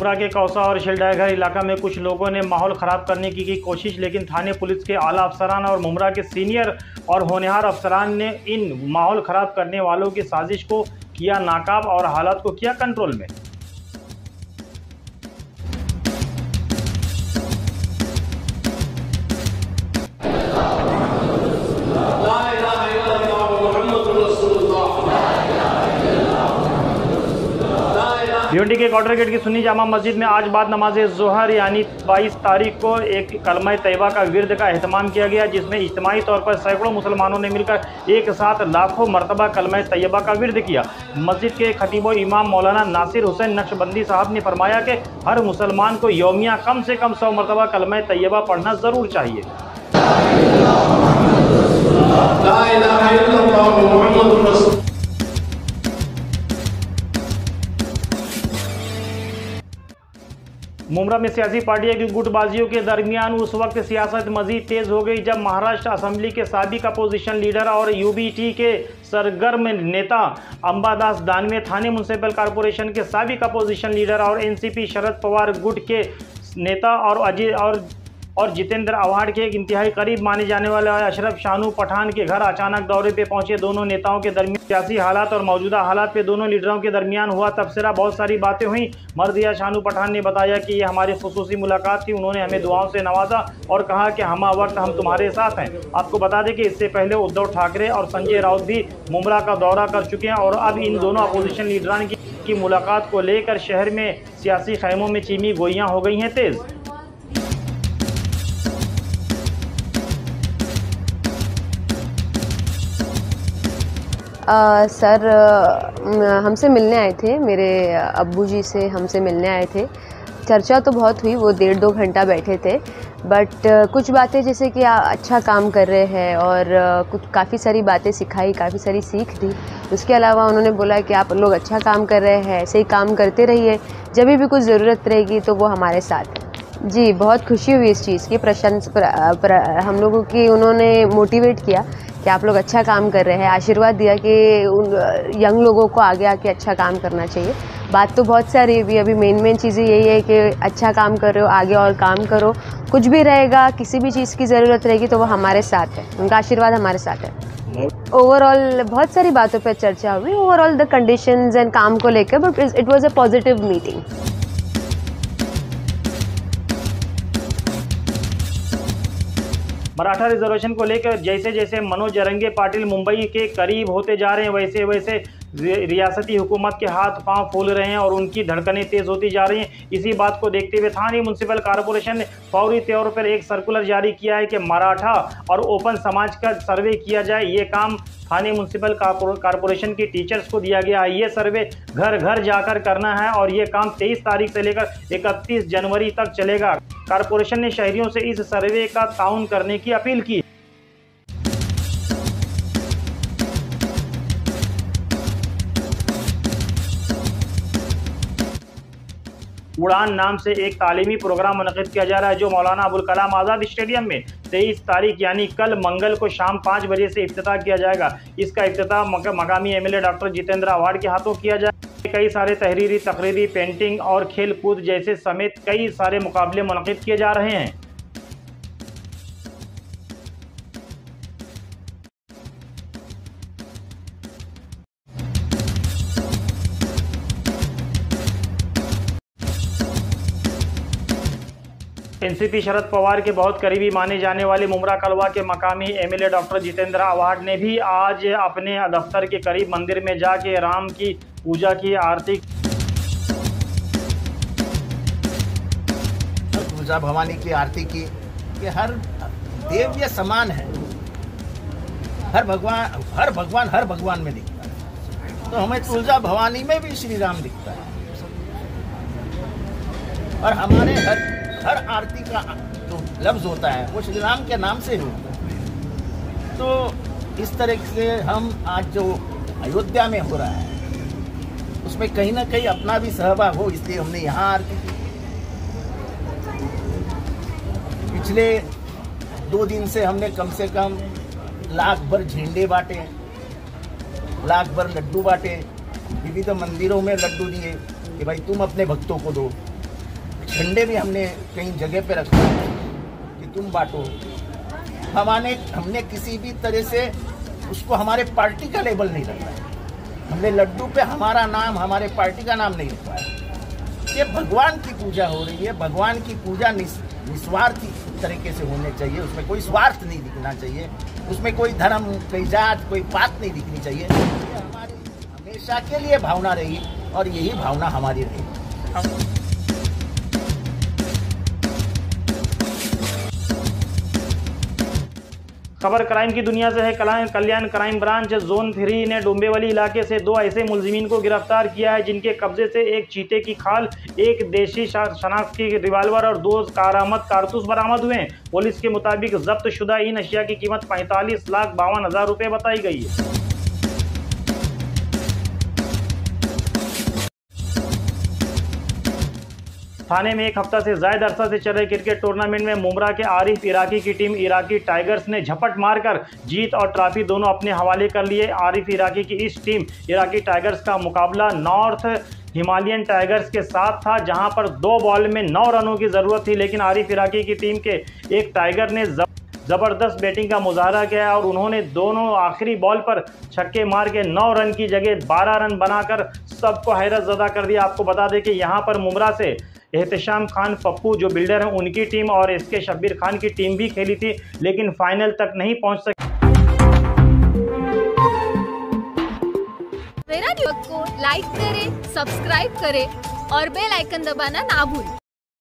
मुमरा के कौसा और शिलडाघर इलाका में कुछ लोगों ने माहौल ख़राब करने की कोशिश, लेकिन थाने पुलिस के आला अफसरान और मुमरा के सीनियर और होनहार अफसरान ने इन माहौल ख़राब करने वालों की साजिश को किया नाकाब और हालात को किया कंट्रोल में। भिवंडी के क्वार्टर गेट की सुन्नी जामा मस्जिद में आज बाद नमाज ज़ोहर यानी 22 तारीख को एक कलमा तैयबा का विर्द का एहतमाम किया गया, जिसमें इज्तिमाई तौर पर सैकड़ों मुसलमानों ने मिलकर एक साथ लाखों मरतबा कलमा तैयबा का विर्द किया। मस्जिद के खतीब इमाम मौलाना नासिर हुसैन नक्शबंदी साहब ने फरमाया कि हर मुसलमान को यौमिया कम से कम 100 मरतबा कलमा तैयबा पढ़ना ज़रूर चाहिए। मुमरा में सियासी पार्टियों की गुटबाजियों के दरमियान उस वक्त सियासत मजीद तेज़ हो गई जब महाराष्ट्र असेंबली के साबिक अपोजिशन लीडर और यूबीटी के सरगर्म नेता अंबादास दानवे, थाने म्युनिसिपल कॉरपोरेशन के साबिक अपोजिशन लीडर और एनसीपी शरद पवार गुट के नेता और जितेंद्र आव्हाड के एक इंतहाई करीब माने जाने वाले अशरफ शानू पठान के घर अचानक दौरे पे पहुंचे। दोनों नेताओं के दरमियान सियासी हालात और मौजूदा हालात पे दोनों लीडरों के दरमियान हुआ तबसरा। बहुत सारी बातें हुई। मर्दिया शानू पठान ने बताया कि ये हमारी खुसूसी मुलाकात थी। उन्होंने हमें दुआओं से नवाजा और कहा कि हम वक्त हम तुम्हारे साथ हैं। आपको बता दें कि इससे पहले उद्धव ठाकरे और संजय राउत भी मुमरा का दौरा कर चुके हैं और अब इन दोनों अपोजिशन लीडरान की मुलाकात को लेकर शहर में सियासी खैमों में चीमी गोइयाँ हो गई हैं तेज़। सर हमसे मिलने आए थे, मेरे अब्बू जी से हमसे मिलने आए थे। चर्चा तो बहुत हुई, वो 1.5-2 घंटा बैठे थे, बट कुछ बातें जैसे कि अच्छा काम कर रहे हैं और कुछ काफ़ी सारी बातें सिखाई, काफ़ी सारी सीख दी। उसके अलावा उन्होंने बोला कि आप लोग अच्छा काम कर रहे हैं, ऐसे ही काम करते रहिए, जब भी कुछ ज़रूरत रहेगी तो वो हमारे साथ है। जी, बहुत खुशी हुई इस चीज़ की, हम लोगों की उन्होंने मोटिवेट किया कि आप लोग अच्छा काम कर रहे हैं, आशीर्वाद दिया कि उन यंग लोगों को आगे आके अच्छा काम करना चाहिए। बात तो बहुत सारी है, अभी मेन चीज़ें यही है कि अच्छा काम कर रहे हो, आगे और काम करो। कुछ भी रहेगा, किसी भी चीज़ की ज़रूरत रहेगी तो वो हमारे साथ है, उनका आशीर्वाद हमारे साथ है। ओवरऑल बहुत सारी बातों पर चर्चा हुई, ओवरऑल द कंडीशंस एंड काम को लेकर, but it was a positive meeting. Maratha reservation को लेकर जैसे जैसे मनोज जरंगे पाटिल मुंबई के करीब होते जा रहे हैं, वैसे वैसे रियासती हुकूमत के हाथ पांव फूल रहे हैं और उनकी धड़कनें तेज़ होती जा रही हैं। इसी बात को देखते हुए थाने म्युनिसिपल कॉरपोरेशन ने फौरी तौर पर एक सर्कुलर जारी किया है कि मराठा और ओपन समाज का सर्वे किया जाए। ये काम थाने म्युनिसिपल कॉरपोरेशन की टीचर्स को दिया गया है। ये सर्वे घर घर जाकर करना है और ये काम 23 तारीख से लेकर 31 जनवरी तक चलेगा। कॉरपोरेशन ने शहरियों से इस सर्वे का ताउन करने की अपील की। उड़ान नाम से एक तालीमी प्रोग्राम मुनक़िद किया जा रहा है जो मौलाना अबुल कलाम आज़ाद स्टेडियम में 23 तारीख यानी कल मंगल को शाम 5 बजे से इफ्तिताह किया जाएगा। इसका इफ्तिताह मकामी एमएलए डॉक्टर जितेंद्र आव्हाड के हाथों किया जाएगा। कई सारे तहरीरी, तकरीरी, पेंटिंग और खेल कूद जैसे समेत कई सारे मुकाबले मुनक़िद किए जा रहे हैं। एनसीपी शरद पवार के बहुत करीबी माने जाने वाले मुमरा कलवा के मकामी एमएलए डॉक्टर जितेंद्र आव्हाड ने भी आज अपने दफ्तर के करीब मंदिर में जाके राम की पूजा की, आरती। तुलजा भवानी की आरती की कि हर देव ये समान है, हर भगवान में दिखता है, तो हमें तुलजा भवानी में भी श्री राम दिखता है और हमारे हर आरती का जो लफ्ज होता है वो श्री राम के नाम से ही होता है। तो इस तरह से हम आज जो अयोध्या में हो रहा है उसमें कहीं ना कहीं अपना भी सहभाग हो, इसलिए हमने यहाँ आरती की। पिछले 2 दिन से हमने कम से कम लाख भर झंडे बांटे, लाख भर लड्डू बांटे, विविध मंदिरों में लड्डू दिए कि भाई तुम अपने भक्तों को दो। झंडे भी हमने कई जगह पे रखा है कि तुम बांटो। हमने किसी भी तरह से उसको हमारे पार्टी का लेबल नहीं रखा है। हमने लड्डू पे हमारा नाम, हमारे पार्टी का नाम नहीं लिखा है। ये भगवान की पूजा हो रही है। भगवान की पूजा निस्वार्थी तरीके से होनी चाहिए, उसमें कोई स्वार्थ नहीं दिखना चाहिए, उसमें कोई धर्म, कोई जात, कोई पात नहीं दिखनी चाहिए। ये हमारी हमेशा के लिए भावना रही और यही भावना हमारी रही। खबर क्राइम की दुनिया से है। कल्याण क्राइम ब्रांच जोन 3 ने डोंबिवली इलाके से 2 ऐसे मुलजिमीन को गिरफ्तार किया है जिनके कब्जे से एक चीते की खाल, एक देशी शनाख्त की रिवाल्वर और 2 कारामद कारतूस बरामद हुए हैं। पुलिस के मुताबिक जब्त शुदा इन अशिया की कीमत 45,52,000 रुपये बताई गई है। थाने में एक हफ्ता से ज्यादा अरसा से चल रहे क्रिकेट टूर्नामेंट में मुमरा के आरिफ इराकी की टीम इराकी टाइगर्स ने झपट मारकर जीत और ट्रॉफी दोनों अपने हवाले कर लिए। आरिफ इराकी की इस टीम इराकी टाइगर्स का मुकाबला नॉर्थ हिमालयन टाइगर्स के साथ था, जहां पर 2 बॉल में 9 रनों की जरूरत थी, लेकिन आरिफ इराकी की टीम के एक टाइगर ने जबरदस्त बैटिंग का मुजाहरा किया और उन्होंने दोनों आखिरी बॉल पर छक्के मार के 9 रन की जगह 12 रन बनाकर सबको हैरत ज़दा कर दिया। आपको बता दें कि यहां पर मुमरा से एहतशाम खान पप्पू जो बिल्डर हैं उनकी टीम और इसके शब्बीर खान की टीम भी खेली थी, लेकिन फाइनल तक नहीं पहुंच सकी। मेरा न्यूज़ को लाइक करें, सब्सक्राइब करें और बेल आइकन दबाना ना भूलें।